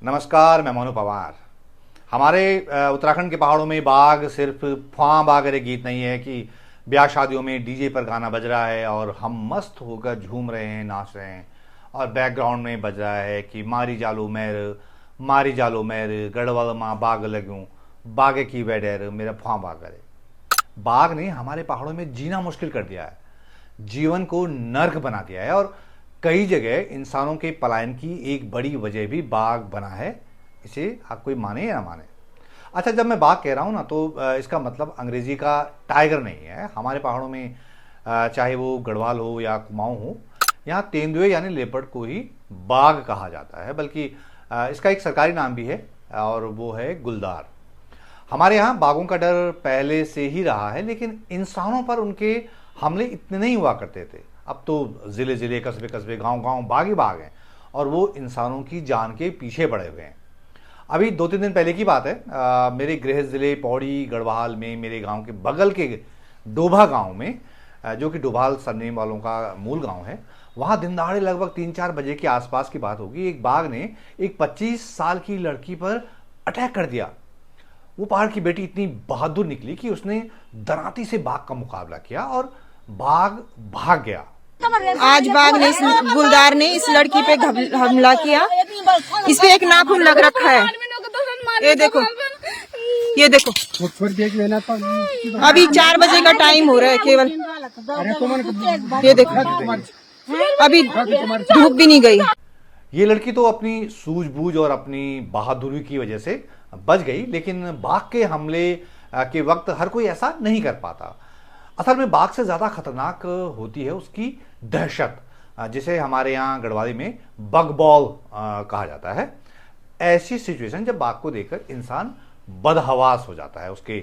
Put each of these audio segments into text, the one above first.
नमस्कार, मैं मोनू पवार। हमारे उत्तराखंड के पहाड़ों में बाघ सिर्फ ख्वां बागरे गीत नहीं है कि ब्याह शादियों में डीजे पर गाना बज रहा है और हम मस्त होकर झूम रहे हैं, नाच रहे हैं और बैकग्राउंड में बज रहा है कि मारी जालो मैर गढ़वाल माँ बाग लगूं बागे की वेडेर मेरा ख्वां बागरे। बाघ ने हमारे पहाड़ों में जीना मुश्किल कर दिया है, जीवन को नर्क बना दिया है और कई जगह इंसानों के पलायन की एक बड़ी वजह भी बाघ बना है। इसे आप कोई माने या ना माने। अच्छा, जब मैं बाघ कह रहा हूं ना तो इसका मतलब अंग्रेजी का टाइगर नहीं है। हमारे पहाड़ों में चाहे वो गढ़वाल हो या कुमाऊं हो, यहाँ तेंदुए यानी लेपर्ड को ही बाघ कहा जाता है, बल्कि इसका एक सरकारी नाम भी है और वो है गुलदार। हमारे यहाँ बाघों का डर पहले से ही रहा है, लेकिन इंसानों पर उनके हमले इतने नहीं हुआ करते थे। अब तो जिले जिले, कस्बे कस्बे, गांव गांव बाघ ही बाघ हैं और वो इंसानों की जान के पीछे पड़े हुए हैं। अभी 2-3 दिन पहले की बात है, मेरे गृह जिले पौड़ी गढ़वाल में मेरे गांव के बगल के डोभा गांव में, जो कि डोभाल सरनेम वालों का मूल गांव है, वहां दिन दहाड़े लगभग 3-4 बजे के आसपास की बात होगी, एक बाघ ने एक 25 साल की लड़की पर अटैक कर दिया। वो पहाड़ की बेटी इतनी बहादुर निकली कि उसने दराती से बाघ का मुकाबला किया और बाघ भाग गया। आज बाघ ने गुलदार ने इस लड़की पे हमला किया। इस पे एक नाखून लग रखा है, ये देखो, ये देखो। अभी 4 बजे का टाइम हो रहा है केवल, ये देखो, अभी धूप भी नहीं गई। ये लड़की तो अपनी सूझबूझ और अपनी बहादुरी की वजह से बच गई, लेकिन बाघ के हमले के वक्त हर कोई ऐसा नहीं कर पाता। असल में बाघ से ज्यादा खतरनाक होती है उसकी दहशत, जिसे हमारे यहाँ गढ़वाली में बगबॉल कहा जाता है। ऐसी सिचुएशन जब बाघ को देखकर इंसान बदहवास हो जाता है, उसके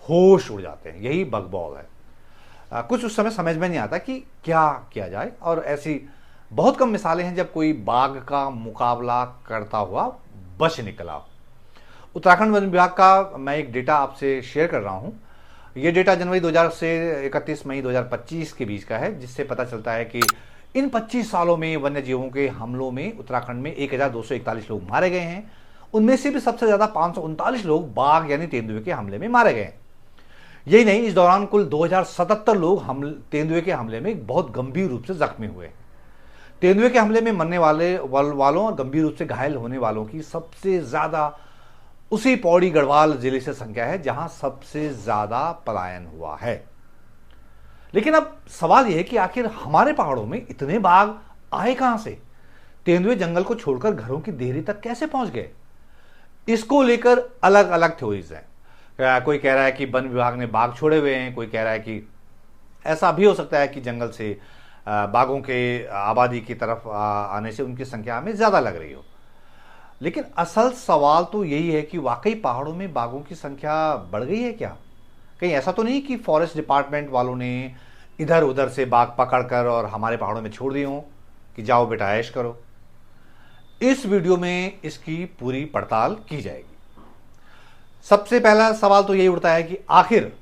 होश उड़ जाते हैं, यही बगबॉल है। कुछ उस समय समझ में नहीं आता कि क्या किया जाए और ऐसी बहुत कम मिसालें हैं जब कोई बाघ का मुकाबला करता हुआ बच निकला। उत्तराखंड वन विभाग का मैं एक डेटा आपसे शेयर कर रहा हूं। ये डेटा जनवरी 2000 से 31 मई 2025 के बीच का है, जिससे पता चलता है कि इन 25 सालों में वन्य जीवों के हमलों में उत्तराखंड में 1241 लोग मारे गए हैं। उनमें से भी सबसे ज्यादा 539 लोग बाघ यानी तेंदुए के हमले में मारे गए हैं। यही नहीं, इस दौरान कुल 2077 लोग तेंदुए के हमले में बहुत गंभीर रूप से जख्मी हुए। तेंदुए के हमले में मरने वालों और गंभीर रूप से घायल होने वालों की सबसे ज्यादा उसी पौड़ी गढ़वाल जिले से संख्या है, जहां सबसे ज्यादा पलायन हुआ है। लेकिन अब सवाल यह है कि आखिर हमारे पहाड़ों में इतने बाघ आए कहां से? तेंदुए जंगल को छोड़कर घरों की देहरी तक कैसे पहुंच गए? इसको लेकर अलग अलग थ्योरीज हैं। कोई कह रहा है कि वन विभाग ने बाघ छोड़े हुए हैं, कोई कह रहा है कि ऐसा भी हो सकता है कि जंगल से बाघों के आबादी की तरफ आने से उनकी संख्या हमें ज्यादा लग रही हो। लेकिन असल सवाल तो यही है कि वाकई पहाड़ों में बाघों की संख्या बढ़ गई है क्या? कहीं ऐसा तो नहीं कि फॉरेस्ट डिपार्टमेंट वालों ने इधर उधर से बाघ पकड़कर और हमारे पहाड़ों में छोड़ दिए हों कि जाओ बेटा ऐश करो? इस वीडियो में इसकी पूरी पड़ताल की जाएगी। सबसे पहला सवाल तो यही उठता है कि आखिर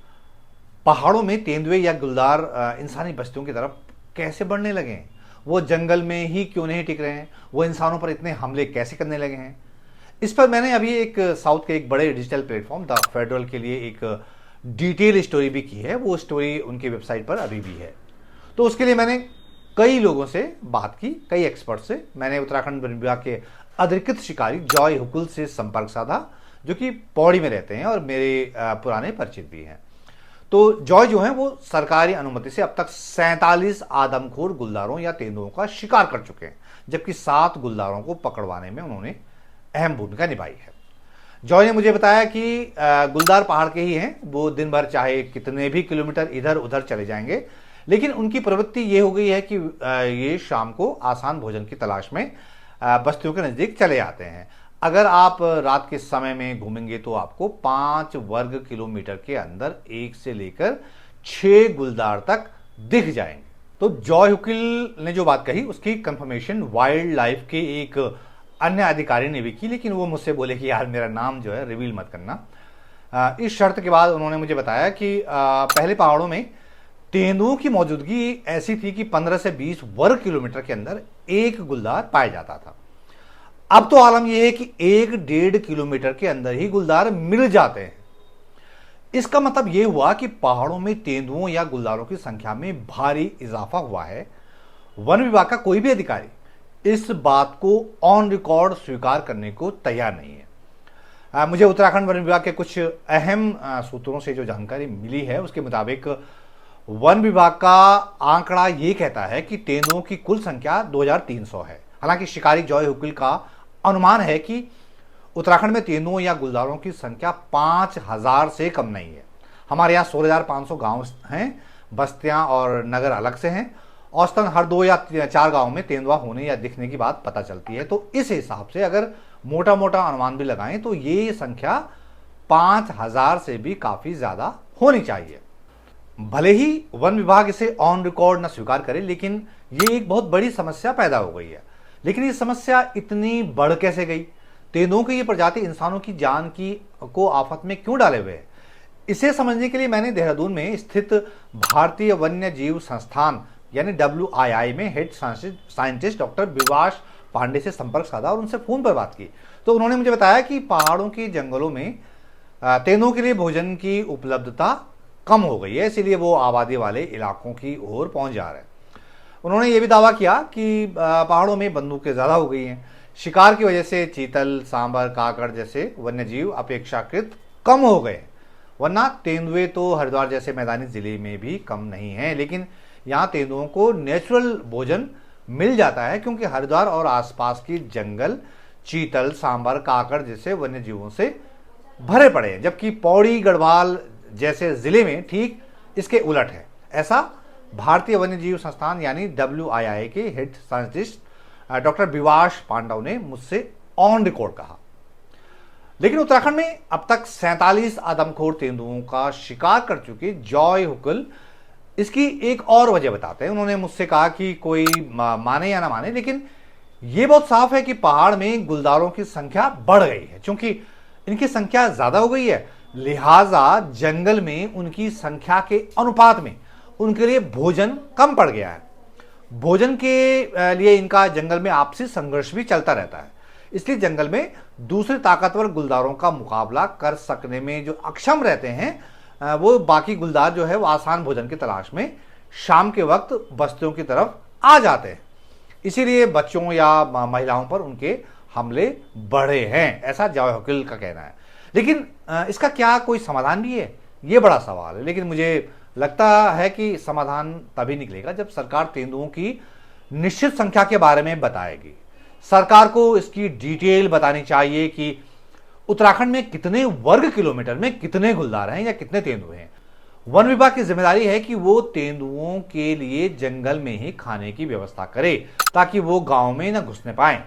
पहाड़ों में तेंदुए या गुलदार इंसानी बस्तियों की तरफ कैसे बढ़ने लगे हैं? वो जंगल में ही क्यों नहीं टिक रहे हैं? वो इंसानों पर इतने हमले कैसे करने लगे हैं? इस पर मैंने अभी एक साउथ के एक बड़े डिजिटल प्लेटफॉर्म द फेडरल के लिए एक डिटेल स्टोरी भी की है। वो स्टोरी उनकी वेबसाइट पर अभी भी है। तो उसके लिए मैंने कई लोगों से बात की, कई एक्सपर्ट से। मैंने उत्तराखंड वन विभाग के अधिकृत शिकारी जॉय हुकुल से संपर्क साधा, जो कि पौड़ी में रहते हैं और मेरे पुराने परिचित भी हैं। तो जॉय जो है वो सरकारी अनुमति से अब तक 47 आदमखोर गुलदारों या तेंदुओं का शिकार कर चुके हैं, जबकि 7 गुलदारों को पकड़वाने में उन्होंने अहम भूमिका निभाई है। जॉय ने मुझे बताया कि गुलदार पहाड़ के ही हैं, वो दिन भर चाहे कितने भी किलोमीटर इधर उधर चले जाएंगे, लेकिन उनकी प्रवृत्ति ये हो गई है कि ये शाम को आसान भोजन की तलाश में बस्तियों के नजदीक चले आते हैं। अगर आप रात के समय में घूमेंगे तो आपको 5 वर्ग किलोमीटर के अंदर 1 से लेकर 6 गुलदार तक दिख जाएंगे। तो जॉय हुकिल ने जो बात कही उसकी कंफर्मेशन वाइल्ड लाइफ के एक अन्य अधिकारी ने भी की, लेकिन वो मुझसे बोले कि यार मेरा नाम जो है रिवील मत करना। इस शर्त के बाद उन्होंने मुझे बताया कि पहले पहाड़ों में तेंदुओं की मौजूदगी ऐसी थी कि 15 से 20 वर्ग किलोमीटर के अंदर एक गुलदार पाया जाता था। अब तो आलम यह है कि 1-1.5 किलोमीटर के अंदर ही गुलदार मिल जाते हैं। इसका मतलब यह हुआ कि पहाड़ों में तेंदुओं या गुलदारों की संख्या में भारी इजाफा हुआ है। वन विभाग का कोई भी अधिकारी इस बात को ऑन रिकॉर्ड स्वीकार करने को तैयार नहीं है। मुझे उत्तराखंड वन विभाग के कुछ अहम सूत्रों से जो जानकारी मिली है उसके मुताबिक वन विभाग का आंकड़ा यह कहता है कि तेंदुओं की कुल संख्या 2300 है। हालांकि शिकारी जॉय हुकिल का अनुमान है कि उत्तराखंड में तेंदुओं या गुलदारों की संख्या 5000 से कम नहीं है। हमारे यहाँ 16,500 गांव हैं, बस्तियां और नगर अलग से हैं। औसतन हर 2 या 4 गांव में तेंदुआ होने या दिखने की बात पता चलती है। तो इस हिसाब से अगर मोटा मोटा अनुमान भी लगाएं तो ये संख्या 5000 से भी काफी ज्यादा होनी चाहिए। भले ही वन विभाग इसे ऑन रिकॉर्ड न स्वीकार करे, लेकिन ये एक बहुत बड़ी समस्या पैदा हो गई है। लेकिन ये समस्या इतनी बढ़ कैसे गई? तेंदुओं की ये प्रजाति इंसानों की जान को आफत में क्यों डाले हुए है? इसे समझने के लिए मैंने देहरादून में स्थित भारतीय वन्य जीव संस्थान यानी WII में हेड साइंटिस्ट डॉक्टर विवाश पांडे से संपर्क साधा और उनसे फोन पर बात की। तो उन्होंने मुझे बताया कि पहाड़ों के जंगलों में तेंदुओं के लिए भोजन की उपलब्धता कम हो गई है, इसीलिए वो आबादी वाले इलाकों की ओर पहुंच जा रहे हैं। उन्होंने ये भी दावा किया कि पहाड़ों में बंदूकें ज्यादा हो गई हैं। शिकार की वजह से चीतल, सांबर, काकड़ जैसे वन्यजीव अपेक्षाकृत कम हो गए, वरना तेंदुए तो हरिद्वार जैसे मैदानी जिले में भी कम नहीं हैं। लेकिन यहाँ तेंदुओं को नेचुरल भोजन मिल जाता है क्योंकि हरिद्वार और आसपास की जंगल चीतल, सांबर, काकड़ जैसे वन्य जीवों से भरे पड़े हैं, जबकि पौड़ी, गढ़वाल जैसे जिले में ठीक इसके उलट है। ऐसा भारतीय वन्य जीव संस्थान यानी WII के हेड साइंटिस्ट डॉक्टर विवाश पांडव ने मुझसे ऑन रिकॉर्ड कहा। लेकिन उत्तराखंड में अब तक 47 आदमखोर तेंदुओं का शिकार कर चुके जॉय हुकिल इसकी एक और वजह बताते हैं। उन्होंने मुझसे कहा कि कोई माने या ना माने, लेकिन यह बहुत साफ है कि पहाड़ में गुलदारों की संख्या बढ़ गई है। क्योंकि इनकी संख्या ज्यादा हो गई है, लिहाजा जंगल में उनकी संख्या के अनुपात में उनके लिए भोजन कम पड़ गया है। भोजन के लिए इनका जंगल में आपसी संघर्ष भी चलता रहता है, इसलिए जंगल में दूसरे ताकतवर गुलदारों का मुकाबला कर सकने में जो अक्षम रहते हैं वो बाकी गुलदार जो है वो आसान भोजन की तलाश में शाम के वक्त बस्तियों की तरफ आ जाते हैं। इसीलिए बच्चों या महिलाओं पर उनके हमले बढ़े हैं, ऐसा जॉय हुकिल का कहना है। लेकिन इसका क्या कोई समाधान भी है, ये बड़ा सवाल है। लेकिन मुझे लगता है कि समाधान तभी निकलेगा जब सरकार तेंदुओं की निश्चित संख्या के बारे में बताएगी। सरकार को इसकी डिटेल बतानी चाहिए कि उत्तराखंड में कितने वर्ग किलोमीटर में कितने गुलदार हैं या कितने तेंदुए हैं। वन विभाग की जिम्मेदारी है कि वो तेंदुओं के लिए जंगल में ही खाने की व्यवस्था करे ताकि वो गांव में न घुसने पाए।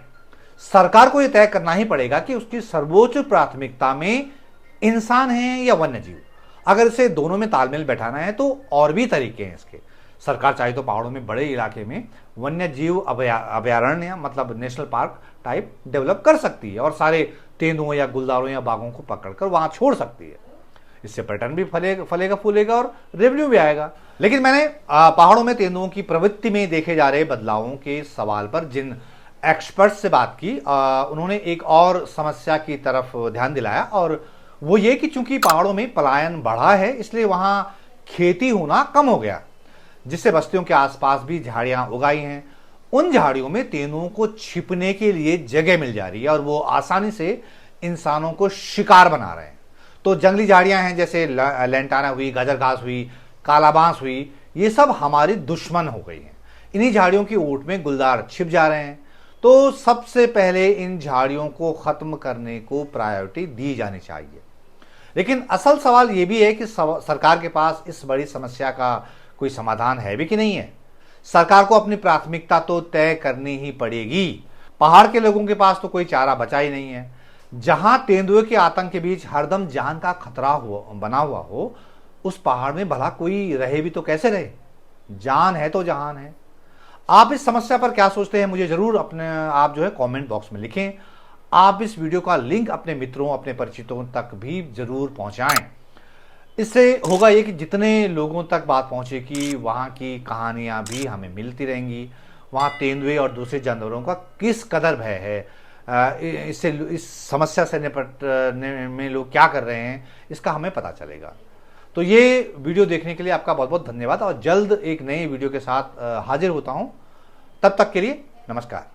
सरकार को यह तय करना ही पड़ेगा कि उसकी सर्वोच्च प्राथमिकता में इंसान है या वन्य जीव। अगर इसे दोनों में तालमेल बैठाना है तो और भी तरीके हैं इसके। सरकार चाहे तो पहाड़ों में बड़े इलाके में वन्य जीव अभयारण्य मतलब नेशनल पार्क टाइप डेवलप कर सकती है और सारे तेंदुओं या गुलदारों या बाघों को पकड़कर वहां छोड़ सकती है। इससे पर्यटन भी फलेगा फूलेगा और रेवेन्यू भी आएगा। लेकिन मैंने पहाड़ों में तेंदुओं की प्रवृत्ति में देखे जा रहे बदलावों के सवाल पर जिन एक्सपर्ट्स से बात की उन्होंने एक और समस्या की तरफ ध्यान दिलाया, और वो ये कि चूंकि पहाड़ों में पलायन बढ़ा है इसलिए वहां खेती होना कम हो गया, जिससे बस्तियों के आसपास भी झाड़ियां उगाई हैं। उन झाड़ियों में तेंदुओं को छिपने के लिए जगह मिल जा रही है और वो आसानी से इंसानों को शिकार बना रहे हैं। तो जंगली झाड़ियां हैं जैसे लेंटाना हुई, गाजर घास हुई, काला बांस हुई, ये सब हमारी दुश्मन हो गई हैं। इन्हीं झाड़ियों की ओट में गुलदार छिप जा रहे हैं। तो सबसे पहले इन झाड़ियों को खत्म करने को प्रायोरिटी दी जानी चाहिए। लेकिन असल सवाल यह भी है कि सरकार के पास इस बड़ी समस्या का कोई समाधान है भी कि नहीं है। सरकार को अपनी प्राथमिकता तो तय करनी ही पड़ेगी। पहाड़ के लोगों के पास तो कोई चारा बचा ही नहीं है। जहां तेंदुए के आतंक के बीच हरदम जान का खतरा बना हुआ हो, उस पहाड़ में भला कोई रहे भी तो कैसे रहे? जान है तो जहान है। आप इस समस्या पर क्या सोचते हैं मुझे जरूर आप जो है कमेंट बॉक्स में लिखें। आप इस वीडियो का लिंक अपने मित्रों, अपने परिचितों तक भी जरूर पहुंचाएं। इससे होगा ये कि जितने लोगों तक बात पहुंचेगी वहां की कहानियां भी हमें मिलती रहेंगी। वहां तेंदुए और दूसरे जानवरों का किस कदर भय है, इससे इस समस्या से निपटने में लोग क्या कर रहे हैं, इसका हमें पता चलेगा। तो ये वीडियो देखने के लिए आपका बहुत बहुत धन्यवाद और जल्द एक नई वीडियो के साथ हाजिर होता हूं। तब तक के लिए नमस्कार।